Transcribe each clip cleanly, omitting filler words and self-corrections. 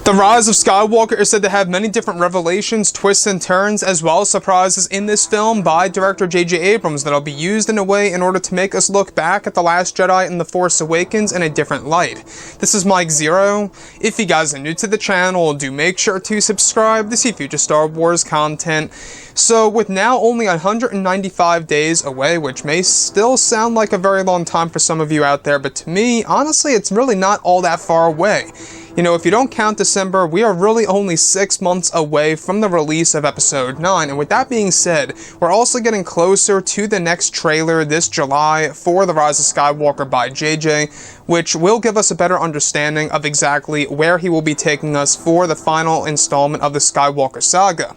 The Rise of Skywalker is said to have many different revelations, twists, and turns, as well as surprises in this film by director J.J. Abrams that'll be used in a way in order to make us look back at The Last Jedi and The Force Awakens in a different light. This is Mike Zero. If you guys are new to the channel, do make sure to subscribe to see future Star Wars content. So, with now only 195 days away, which may still sound like a very long time for some of you out there, but to me, honestly, it's really not all that far away. You know, if you don't count December, we are really only 6 months away from the release of Episode 9, and with that being said, we're also getting closer to the next trailer this July for The Rise of Skywalker by JJ, which will give us a better understanding of exactly where he will be taking us for the final installment of the Skywalker saga.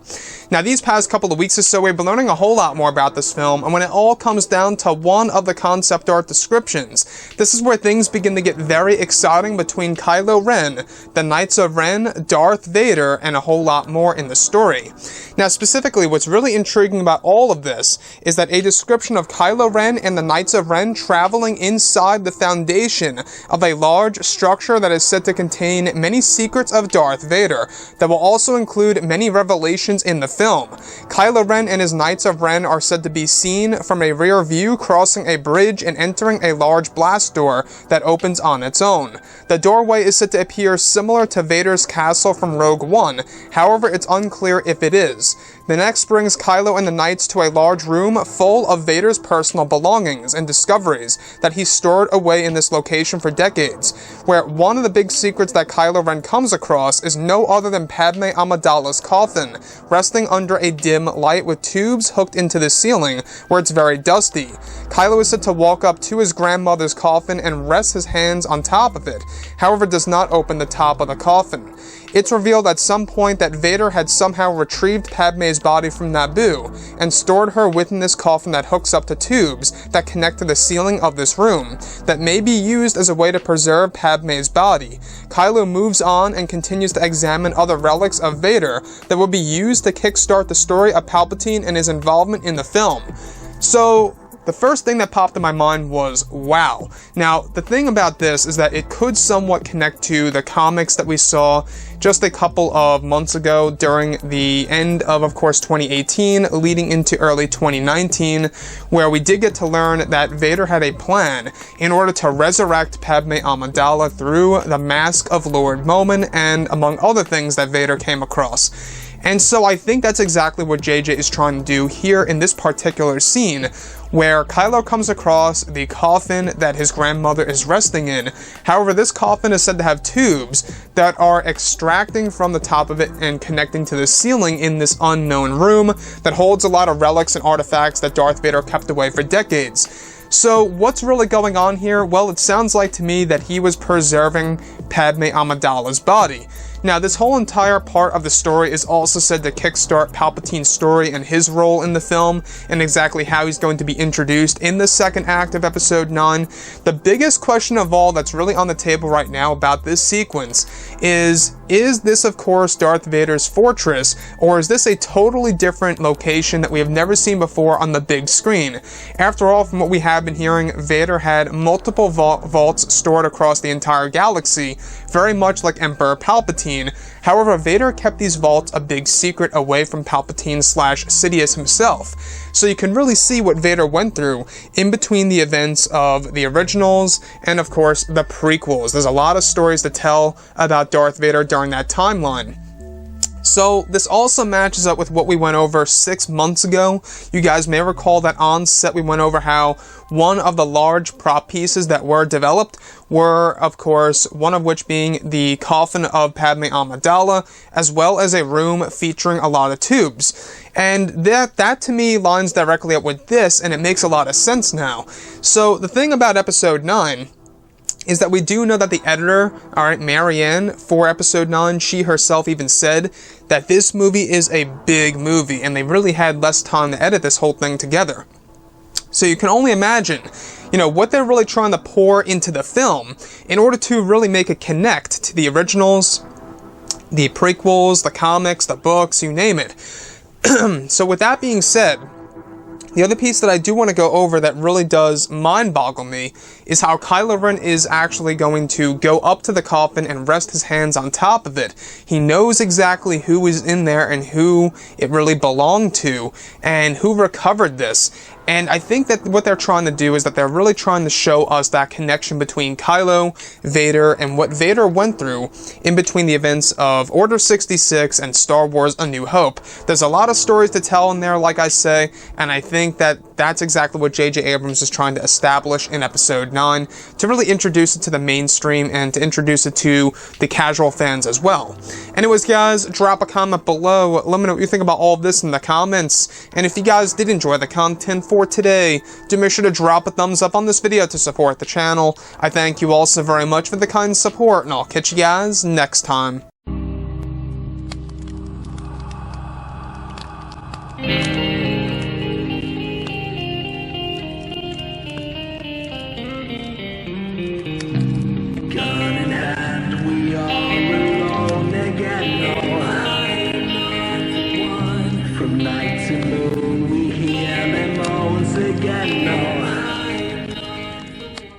Now, these past couple of weeks or so, we've been learning a whole lot more about this film, and when it all comes down to one of the concept art descriptions, this is where things begin to get very exciting between Kylo Ren, the Knights of Ren, Darth Vader, and a whole lot more in the story. Now, specifically, what's really intriguing about all of this is that a description of Kylo Ren and the Knights of Ren traveling inside the foundation of a large structure that is said to contain many secrets of Darth Vader that will also include many revelations in the film. Kylo Ren and his Knights of Ren are said to be seen from a rear view crossing a bridge and entering a large blast door that opens on its own. The doorway is said to appear similar to Vader's castle from Rogue One, however it's unclear if it is. The next brings Kylo and the Knights to a large room full of Vader's personal belongings and discoveries that he stored away in this location for decades, where one of the big secrets that Kylo Ren comes across is no other than Padme Amidala's coffin, resting under a dim light with tubes hooked into the ceiling where it's very dusty. Kylo is said to walk up to his grandmother's coffin and rest his hands on top of it, however does not open the top of the coffin. It's revealed at some point that Vader had somehow retrieved Padme's body from Naboo and stored her within this coffin that hooks up to tubes that connect to the ceiling of this room that may be used as a way to preserve Padme's body. Kylo moves on and continues to examine other relics of Vader that will be used to kickstart the story of Palpatine and his involvement in the film. So, the first thing that popped in my mind was, wow. Now, the thing about this is that it could somewhat connect to the comics that we saw just a couple of months ago during the end of course, 2018, leading into early 2019, where we did get to learn that Vader had a plan in order to resurrect Padme Amidala through the Mask of Lord Momin and among other things that Vader came across. And so I think that's exactly what JJ is trying to do here in this particular scene, where Kylo comes across the coffin that his grandmother is resting in. However, this coffin is said to have tubes that are extracting from the top of it and connecting to the ceiling in this unknown room that holds a lot of relics and artifacts that Darth Vader kept away for decades. So, what's really going on here? Well, it sounds like to me that he was preserving Padme Amidala's body. Now, this whole entire part of the story is also said to kickstart Palpatine's story and his role in the film, and exactly how he's going to be introduced in the second act of Episode 9. The biggest question of all that's really on the table right now about this sequence is this, of course, Darth Vader's fortress, or is this a totally different location that we have never seen before on the big screen? After all, from what we have been hearing, Vader had multiple vaults stored across the entire galaxy, very much like Emperor Palpatine. However, Vader kept these vaults a big secret away from Palpatine/Sidious himself. So you can really see what Vader went through in between the events of the originals and, of course, the prequels. There's a lot of stories to tell about Darth Vader during that timeline. So, this also matches up with what we went over 6 months ago. You guys may recall that on set we went over how one of the large prop pieces that were developed were, of course, one of which being the coffin of Padme Amidala, as well as a room featuring a lot of tubes. And that to me lines directly up with this, and it makes a lot of sense now. So, the thing about Episode 9 is that we do know that the editor, Marianne, for Episode 9, she herself even said that this movie is a big movie, and they really had less time to edit this whole thing together. So you can only imagine, what they're really trying to pour into the film in order to really make it connect to the originals, the prequels, the comics, the books, you name it. So with that being said, The other piece that I do want to go over that really does mind-boggle me is how Kylo Ren is actually going to go up to the coffin and rest his hands on top of it. He knows exactly who is in there and who it really belonged to and who recovered this. And I think that what they're trying to do is that they're really trying to show us that connection between Kylo, Vader, and what Vader went through in between the events of Order 66 and Star Wars A New Hope. There's a lot of stories to tell in there, like I say, and I think that that's exactly what J.J. Abrams is trying to establish in Episode 9, to really introduce it to the mainstream and to introduce it to the casual fans as well. Anyways, guys, drop a comment below. Let me know what you think about all of this in the comments. And if you guys did enjoy the content for today, do make sure to drop a thumbs up on this video to support the channel. I thank you all so very much for the kind support, and I'll catch you guys next time.